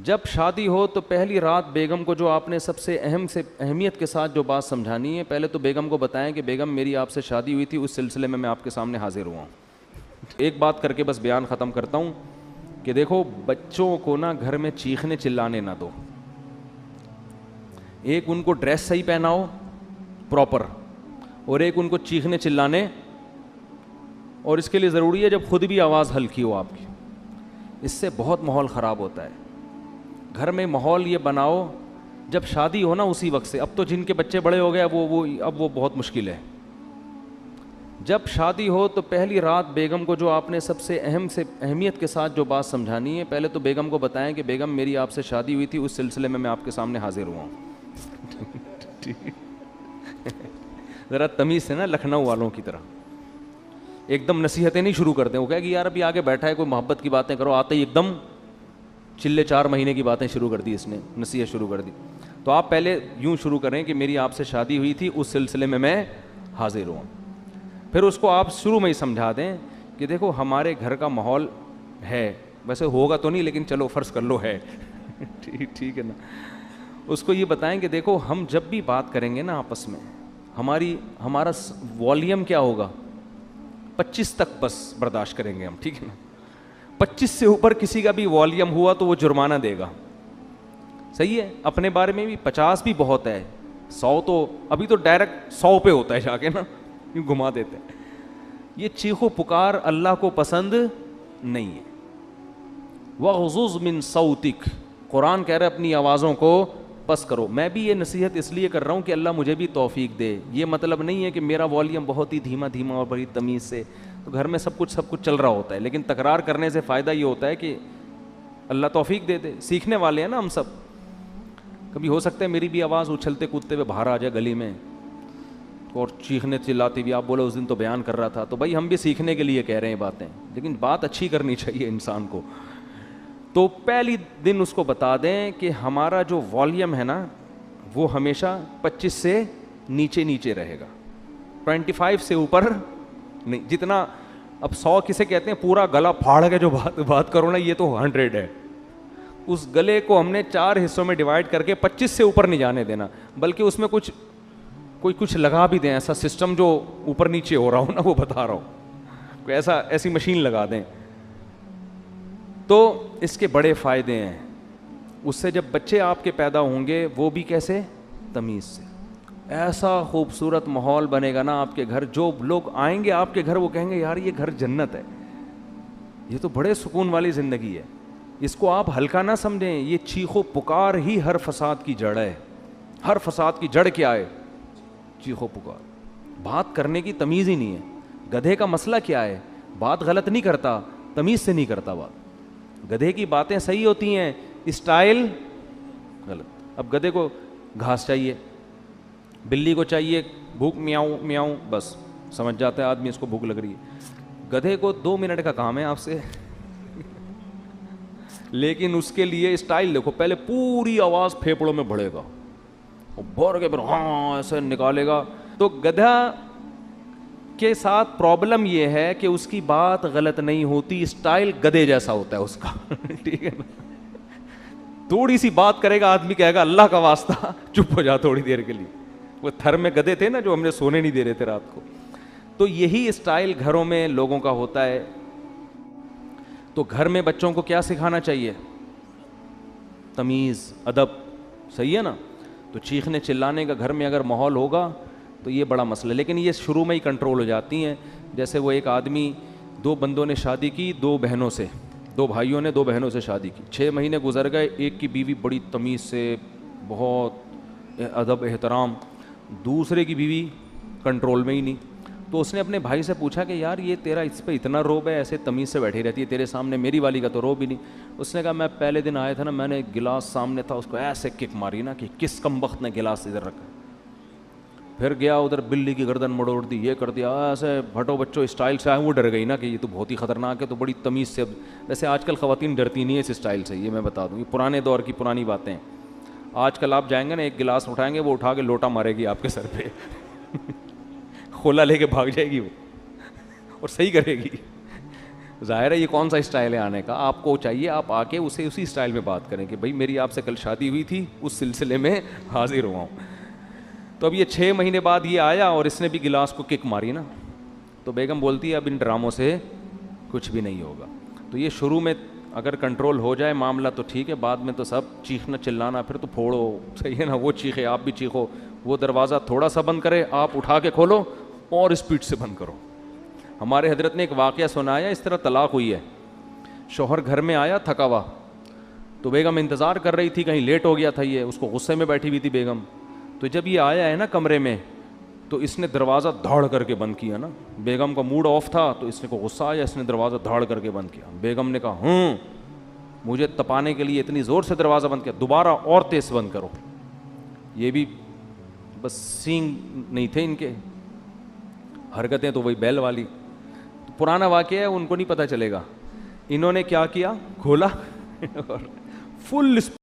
جب شادی ہو تو پہلی رات بیگم کو جو آپ نے سب سے اہمیت کے ساتھ جو بات سمجھانی ہے، پہلے تو بیگم کو بتائیں کہ بیگم میری آپ سے شادی ہوئی تھی، اس سلسلے میں آپ کے سامنے حاضر ہوا ہوں۔ ایک بات کر کے بس بیان ختم کرتا ہوں کہ دیکھو بچوں کو نا گھر میں چیخنے چلانے نہ دو۔ ایک ان کو ڈریس صحیح پہناؤ پراپر، اور ایک ان کو چیخنے چلانے، اور اس کے لیے ضروری ہے جب خود بھی آواز ہلکی ہو آپ کی، اس سے بہت ماحول خراب ہوتا ہے۔ گھر میں ماحول یہ بناؤ جب شادی ہو نا اسی وقت سے، اب تو جن کے بچے بڑے ہو گئے اب وہ بہت مشکل ہے۔ جب شادی ہو تو پہلی رات بیگم کو جو آپ نے سب سے اہمیت کے ساتھ جو بات سمجھانی ہے، پہلے تو بیگم کو بتائیں کہ بیگم میری آپ سے شادی ہوئی تھی، اس سلسلے میں آپ کے سامنے حاضر ہوا ہوں۔ ذرا تمیز سے نا، لکھنؤ والوں کی طرح ایک دم نصیحتیں نہیں شروع کرتے، وہ کہے کہ یار ابھی آگے بیٹھا ہے کوئی محبت کی باتیں کرو، آتے ہی ایک دم چلے 4 مہینے کی باتیں شروع کر دی، اس نے نصیحت شروع کر دی۔ تو آپ پہلے یوں شروع کریں کہ میری آپ سے شادی ہوئی تھی، اس سلسلے میں حاضر ہوں۔ پھر اس کو آپ شروع میں ہی سمجھا دیں کہ دیکھو ہمارے گھر کا ماحول ہے، ویسے ہوگا تو نہیں لیکن چلو فرض کر لو ہے، ٹھیک ہے نا۔ اس کو یہ بتائیں کہ دیکھو ہم جب بھی بات کریں گے نا آپس میں، ہمارا والیوم کیا ہوگا، 25 تک بس برداشت کریں گے ہم، ٹھیک ہے نا۔ 25 سے اوپر کسی کا بھی والیوم ہوا تو وہ جرمانہ دے گا، صحیح ہے۔ اپنے بارے میں بھی 50 بھی بہت ہے، 100 تو ابھی تو ڈائریکٹ 100 پہ ہوتا ہے جا کے نا، یوں گھما دیتے ہیں۔ یہ چیخو پکار اللہ کو پسند نہیں ہے۔ وَغْضُضْ مِن صَوْتِكَ، قرآن کہہ رہا ہے اپنی آوازوں کو پس کرو۔ میں بھی یہ نصیحت اس لیے کر رہا ہوں کہ اللہ مجھے بھی توفیق دے۔ یہ مطلب نہیں ہے کہ میرا والیوم بہت ہی دھیما اور بڑی تمیز سے، تو گھر میں سب کچھ چل رہا ہوتا ہے، لیکن تکرار کرنے سے فائدہ یہ ہوتا ہے کہ اللہ توفیق دے دے۔ سیکھنے والے ہیں نا ہم سب، کبھی ہو سکتا ہے میری بھی آواز اچھلتے کودتے ہوئے باہر آ جائے گلی میں اور چیخنے چلاتی بھی، آپ بولے اس دن تو بیان کر رہا تھا، تو بھائی ہم بھی سیکھنے کے لیے کہہ رہے ہیں باتیں، لیکن بات اچھی کرنی چاہیے انسان کو۔ تو پہلی دن اس کو بتا دیں کہ ہمارا جو والیوم ہے نا وہ ہمیشہ 25 سے نیچے رہے گا، 25 سے اوپر نہیں۔ جتنا اب 100 کسے کہتے ہیں، پورا گلا پھاڑ کے جو بات کرو نا، یہ تو 100 ہے۔ اس گلے کو ہم نے 4 حصوں میں ڈیوائڈ کر کے 25 سے اوپر نہیں جانے دینا، بلکہ اس میں کچھ لگا بھی دیں، ایسا سسٹم جو اوپر نیچے ہو رہا ہو نا، وہ بتا رہا ہوں، کوئی ایسی مشین لگا دیں۔ تو اس کے بڑے فائدے ہیں، اس سے جب بچے آپ کے پیدا ہوں گے وہ بھی کیسے، تمیز سے۔ ایسا خوبصورت ماحول بنے گا نا آپ کے گھر، جو لوگ آئیں گے آپ کے گھر وہ کہیں گے یار یہ گھر جنت ہے، یہ تو بڑے سکون والی زندگی ہے۔ اس کو آپ ہلکا نہ سمجھیں، یہ چیخو پکار ہی ہر فساد کی جڑ ہے۔ ہر فساد کی جڑ کیا ہے، چیخو پکار۔ بات کرنے کی تمیز ہی نہیں ہے۔ گدھے کا مسئلہ کیا ہے، بات غلط نہیں کرتا، تمیز سے نہیں کرتا بات۔ گدھے کی باتیں صحیح ہوتی ہیں، اسٹائل غلط۔ اب گدھے کو گھاس چاہیے، بلی کو چاہیے بھوک، میاؤں میاؤں، بس سمجھ جاتا ہے آدمی اس کو بھوک لگ رہی ہے۔ گدھے کو 2 منٹ کا کام ہے آپ سے، لیکن اس کے لیے اسٹائل دیکھو، پہلے پوری آواز پھیپڑوں میں بڑھے گا، بھر کے پھر ہاں ایسے نکالے گا۔ تو گدھا کے ساتھ پرابلم یہ ہے کہ اس کی بات غلط نہیں ہوتی، اسٹائل گدھے جیسا ہوتا ہے اس کا، ٹھیک ہے نا۔ تھوڑی سی بات کرے گا آدمی کہے گا اللہ کا واسطہ چپ ہو جا تھوڑی دیر کے لیے۔ وہ تھر میں گدھے تھے نا جو ہم نے سونے نہیں دے رہے تھے رات کو، تو یہی اسٹائل گھروں میں لوگوں کا ہوتا ہے۔ تو گھر میں بچوں کو کیا سکھانا چاہیے، تمیز، ادب، صحیح ہے نا۔ تو چیخنے چلانے کا گھر میں اگر ماحول ہوگا تو یہ بڑا مسئلہ ہے، لیکن یہ شروع میں ہی کنٹرول ہو جاتی ہیں۔ جیسے وہ ایک آدمی، 2 بندوں نے شادی کی 2 بہنوں سے، 2 بھائیوں نے 2 بہنوں سے شادی کی، 6 مہینے گزر گئے، ایک کی بیوی بڑی تمیز سے، بہت ادب احترام، دوسرے کی بیوی کنٹرول میں ہی نہیں۔ تو اس نے اپنے بھائی سے پوچھا کہ یار یہ تیرا اس پہ اتنا روب ہے، ایسے تمیز سے بیٹھی رہتی ہے تیرے سامنے، میری والی کا تو روب ہی نہیں۔ اس نے کہا میں پہلے دن آیا تھا نا، میں نے گلاس سامنے تھا، اس کو ایسے کک ماری نا کہ کس کم وقت نے گلاس ادھر رکھا، پھر گیا ادھر بلی کی گردن مڑوڑ دی، یہ کر دیا، ایسے بھٹو بچوں اسٹائل سے آئے۔ وہ ڈر گئی نا کہ یہ تو بہت ہی خطرناک ہے، تو بڑی تمیز سے۔ ویسے آج کل خواتین ڈرتی نہیں ہے اس اسٹائل سے، یہ میں بتا دوں، یہ پرانے دور کی پرانی باتیں ہیں۔ آج کل آپ جائیں گے نا، ایک گلاس اٹھائیں گے، وہ اٹھا کے لوٹا مارے گی آپ کے سر پہ، کھولا لے کے بھاگ جائے گی وہ، اور صحیح کرے گی۔ ظاہر ہے یہ کون سا اسٹائل ہے آنے کا, آپ کو چاہیے آپ آ کے اسے اسی اسٹائل میں بات کریں کہ بھائی میری آپ سے کل شادی ہوئی تھی, اس سلسلے میں حاضر ہوا ہوں. تو اب یہ 6 مہینے بعد یہ آیا اور اس نے بھی گلاس کو کک ماری نا, تو بیگم بولتی ہے اب ان ڈراموں سے کچھ بھی نہیں ہوگا. تو یہ شروع میں اگر کنٹرول ہو جائے معاملہ تو ٹھیک ہے, بعد میں تو سب چیخنا چلانا پھر تو پھوڑو, صحیح ہے نا, وہ چیخے آپ بھی چیخو, وہ دروازہ تھوڑا سا بند کرے آپ اٹھا کے کھولو اور اسپیڈ سے بند کرو. ہمارے حضرت نے ایک واقعہ سنایا, اس طرح طلاق ہوئی ہے. شوہر گھر میں آیا تھکا ہوا, تو بیگم انتظار کر رہی تھی, کہیں لیٹ ہو گیا تھا, یہ اس کو غصے میں بیٹھی ہوئی تھی بیگم. تو جب یہ آیا ہے نا کمرے میں, تو اس نے دروازہ دھاڑ کر کے بند کیا نا. بیگم کا موڈ آف تھا تو اس نے کو غصہ آیا, اس نے دروازہ دھاڑ کر کے بند کیا. بیگم نے کہا مجھے تپانے کے لیے اتنی زور سے دروازہ بند کیا, دوبارہ اور تیز بند کرو. یہ بھی بس سینگ نہیں تھے ان کے, حرکتیں تو وہی بیل والی. پرانا واقعہ ہے, ان کو نہیں پتہ چلے گا. انہوں نے کیا کیا, کھولا اور فل